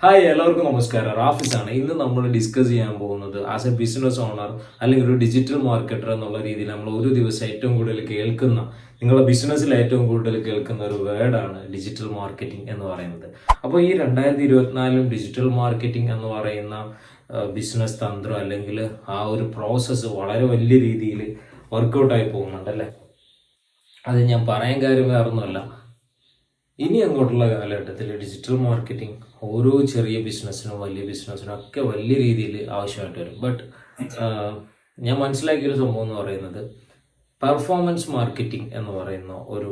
Hi, എല്ലാവർക്കും നമസ്കാരം. റാഫിസാണ്. ഇന്ന് നമ്മൾ ഡിസ്കസ് ചെയ്യാൻ പോകുന്നത് ആസ് എ ബിസിനസ് ഓണർ അല്ലെങ്കിൽ ഒരു ഡിജിറ്റൽ മാർക്കറ്റർ എന്നുള്ള രീതിയിൽ നമ്മൾ ഒരു ദിവസം ഏറ്റവും കൂടുതൽ കേൾക്കുന്ന, നിങ്ങളുടെ ബിസിനസ്സിൽ ഏറ്റവും കൂടുതൽ കേൾക്കുന്ന ഒരു വേർഡാണ് ഡിജിറ്റൽ മാർക്കറ്റിംഗ് എന്ന് പറയുന്നത്. അപ്പോൾ ഈ 2024 ഡിജിറ്റൽ മാർക്കറ്റിംഗ് എന്ന് പറയുന്ന ബിസിനസ് തന്ത്രം അല്ലെങ്കിൽ ആ ഒരു പ്രോസസ്സ് വളരെ വലിയ രീതിയിൽ വർക്കൗട്ടായി പോകുന്നുണ്ട് അല്ലേ. അത് ഞാൻ പറയാൻ കാര്യം വേറൊന്നുമല്ല, ഇനി അങ്ങോട്ടുള്ള കാലഘട്ടത്തിൽ ഡിജിറ്റൽ മാർക്കറ്റിംഗ് ഓരോ ചെറിയ ബിസിനസ്സിനും വലിയ ബിസിനസ്സിനും ഒക്കെ വലിയ രീതിയിൽ ആവശ്യമായിട്ട് വരും. ബട്ട് ഞാൻ മനസ്സിലാക്കിയൊരു സംഭവം എന്ന് പറയുന്നത് പെർഫോമൻസ് മാർക്കറ്റിംഗ് എന്ന് പറയുന്ന ഒരു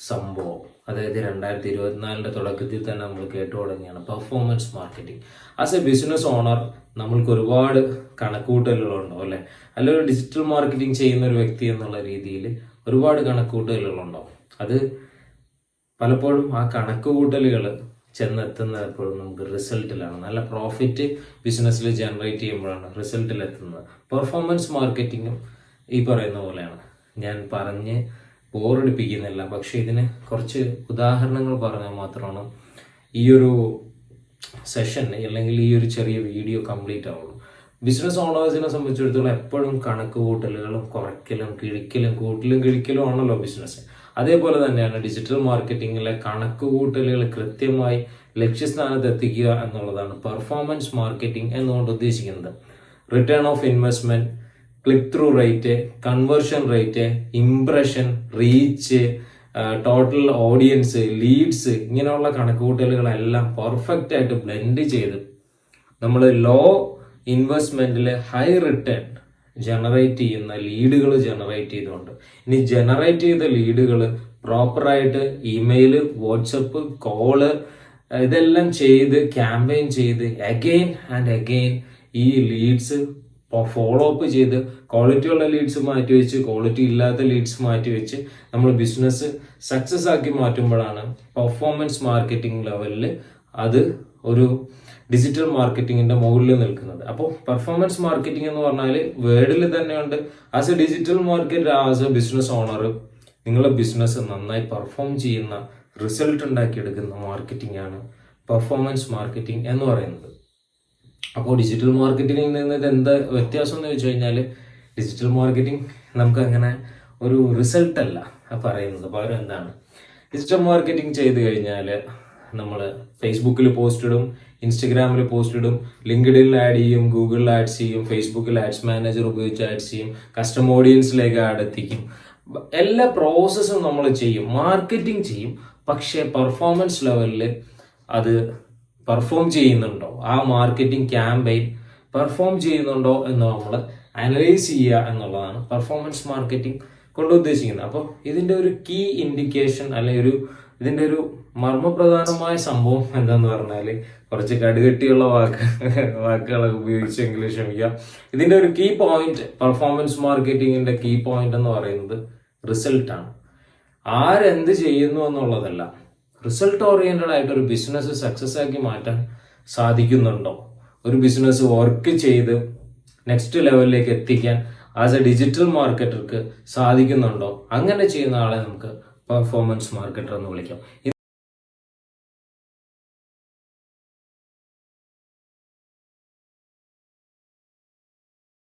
സംഭവം, അതായത് 2024 തുടക്കത്തിൽ തന്നെ നമ്മൾ കേട്ടു തുടങ്ങിയാണ് performance marketing. As a business owner നമ്മൾക്ക് ഒരുപാട് കണക്കുകൂട്ടലുകളുണ്ടോ അല്ലേ, അല്ലെങ്കിൽ ഒരു ഡിജിറ്റൽ മാർക്കറ്റിംഗ് ചെയ്യുന്ന ഒരു വ്യക്തി എന്നുള്ള രീതിയിൽ ഒരുപാട് കണക്കുകൂട്ടലുകളുണ്ടാവും. അത് പലപ്പോഴും ആ കണക്കുകൂട്ടലുകൾ ചെന്നെത്തുന്നത് എപ്പോഴും നമുക്ക് റിസൾട്ടിലാണ്. നല്ല പ്രോഫിറ്റ് ബിസിനസ്സിൽ ജനറേറ്റ് ചെയ്യുമ്പോഴാണ് റിസൾട്ടിലെത്തുന്നത്. പെർഫോമൻസ് മാർക്കറ്റിങ്ങും ഈ പറയുന്ന പോലെയാണ്. ഞാൻ പറഞ്ഞ് ബോറടിപ്പിക്കുന്നില്ല, പക്ഷേ ഇതിന് കുറച്ച് ഉദാഹരണങ്ങൾ പറഞ്ഞാൽ മാത്രമാണ് ഈ ഒരു സെഷൻ അല്ലെങ്കിൽ ഈ ഒരു ചെറിയ വീഡിയോ കംപ്ലീറ്റ് ആവുള്ളൂ. ബിസിനസ് ഓണേഴ്സിനെ സംബന്ധിച്ചിടത്തോളം എപ്പോഴും കണക്കുകൂട്ടലുകളും കുറയ്ക്കലും കിഴിക്കലും കൂട്ടലും കിഴിക്കലും ആണല്ലോ ബിസിനസ്. അതേപോലെ തന്നെയാണ് ഡിജിറ്റൽ മാർക്കറ്റിങ്ങിലെ കണക്കുകൂട്ടലുകൾ കൃത്യമായി ലക്ഷ്യസ്ഥാനത്ത് എത്തിക്കുക എന്നുള്ളതാണ് പെർഫോമൻസ് മാർക്കറ്റിംഗ് എന്നുകൊണ്ട് ഉദ്ദേശിക്കുന്നത്. Return of investment, click through rate, conversion rate, impression, reach, total audience, leads, ഇങ്ങനെയുള്ള കണക്കുകൂട്ടലുകളെല്ലാം പെർഫെക്റ്റ് ആയിട്ട് ബ്ലെൻഡ് ചെയ്ത് നമ്മൾ ലോ ഇൻവെസ്റ്റ്മെന്റിൽ ഹൈ റിട്ടേൺ ജനറേറ്റ് ചെയ്യുന്ന ലീഡുകൾ ജനറേറ്റ് ചെയ്തുകൊണ്ട്, ഇനി ജനറേറ്റ് ചെയ്ത ലീഡുകൾ പ്രോപ്പറായിട്ട് ഇമെയില്, വാട്സപ്പ്, കോള് ഇതെല്ലാം ചെയ്ത് ക്യാമ്പയിൻ ചെയ്ത് അഗെയിൻ ആൻഡ് അഗെയിൻ ഈ ലീഡ്സ് ഫോളോ അപ്പ് ചെയ്ത് ക്വാളിറ്റി ഉള്ള ലീഡ്സ് മാറ്റി വെച്ച് ക്വാളിറ്റി ഇല്ലാത്ത ലീഡ്സ് മാറ്റി വെച്ച് നമ്മൾ ബിസിനസ് സക്സസ് ആക്കി മാറ്റുമ്പോഴാണ് പെർഫോമൻസ് മാർക്കറ്റിംഗ് ലെവലിൽ അത് ഒരു ഡിജിറ്റൽ മാർക്കറ്റിങ്ങിന്റെ മുകളിൽ നിൽക്കുന്നത്. അപ്പോൾ പെർഫോമൻസ് മാർക്കറ്റിംഗ് എന്ന് പറഞ്ഞാൽ വേർഡിൽ തന്നെയുണ്ട്. As a digital market, as a business owner, നിങ്ങളുടെ ബിസിനസ് നന്നായി പെർഫോം ചെയ്യുന്ന, റിസൾട്ട് ഉണ്ടാക്കിയെടുക്കുന്ന മാർക്കറ്റിംഗ് ആണ് പെർഫോമൻസ് മാർക്കറ്റിംഗ് എന്ന് പറയുന്നത്. അപ്പോൾ ഡിജിറ്റൽ മാർക്കറ്റിംഗിൽ നിന്ന് എന്താ വ്യത്യാസം എന്ന് വെച്ച് കഴിഞ്ഞാൽ, ഡിജിറ്റൽ മാർക്കറ്റിംഗ് നമുക്ക് അങ്ങനെ ഒരു റിസൾട്ട് അല്ല പറയുന്നത്. പകരം എന്താണ്, ഡിജിറ്റൽ മാർക്കറ്റിംഗ് ചെയ്ത് കഴിഞ്ഞാൽ നമ്മൾ ഫേസ്ബുക്കിൽ പോസ്റ്റ് ഇടും, ഇൻസ്റ്റഗ്രാമിൽ പോസ്റ്റ് ഇടും, ലിങ്ക്ഡിനിൽ ആഡ് ചെയ്യും, ഗൂഗിളിൽ ആഡ്സ് ചെയ്യും, ഫേസ്ബുക്കിൽ ആഡ്സ് മാനേജർ ഉപയോഗിച്ച് ആഡ്സ് ചെയ്യും, കസ്റ്റമർ ഓഡിയൻസിലേക്ക് ആഡ് എത്തിക്കും. എല്ലാ പ്രോസസ്സും നമ്മൾ ചെയ്യും, മാർക്കറ്റിംഗ് ചെയ്യും. പക്ഷേ പെർഫോമൻസ് ലെവലിൽ അത് പെർഫോം ചെയ്യുന്നുണ്ടോ, ആ മാർക്കറ്റിംഗ് ക്യാമ്പയിൻ പെർഫോം ചെയ്യുന്നുണ്ടോ എന്ന് നമ്മൾ അനലൈസ് ചെയ്യുക എന്നുള്ളതാണ് പെർഫോമൻസ് മാർക്കറ്റിംഗ് കൊണ്ട് ഉദ്ദേശിക്കുന്നത്. അപ്പോൾ ഇതിൻ്റെ ഒരു കീ ഇൻഡിക്കേഷൻ അല്ലെങ്കിൽ ഇതിൻ്റെ ഒരു മർമ്മപ്രധാനമായ സംഭവം എന്താന്ന് പറഞ്ഞാൽ, കുറച്ച് കടുകട്ടിയുള്ള വാക്കുകളൊക്കെ ഉപയോഗിച്ചെങ്കിലും ക്ഷമിക്കാം. ഇതിൻ്റെ ഒരു കീ പോയിന്റ്, പെർഫോമൻസ് മാർക്കറ്റിങ്ങിന്റെ കീ പോയിന്റ് എന്ന് പറയുന്നത് റിസൾട്ടാണ്. ആരെന്ത് ചെയ്യുന്നു എന്നുള്ളതല്ല, റിസൾട്ട് ഓറിയന്റഡ് ആയിട്ട് ഒരു ബിസിനസ് സക്സസ് ആക്കി മാറ്റാൻ സാധിക്കുന്നുണ്ടോ, ഒരു ബിസിനസ് വർക്ക് ചെയ്ത് നെക്സ്റ്റ് ലെവലിലേക്ക് എത്തിക്കാൻ ആസ് എ ഡിജിറ്റൽ മാർക്കറ്റർക്ക് സാധിക്കുന്നുണ്ടോ, അങ്ങനെ ചെയ്യുന്ന ആളെ നമുക്ക് പെർഫോമൻസ് മാർക്കറ്റർ എന്ന് വിളിക്കാം.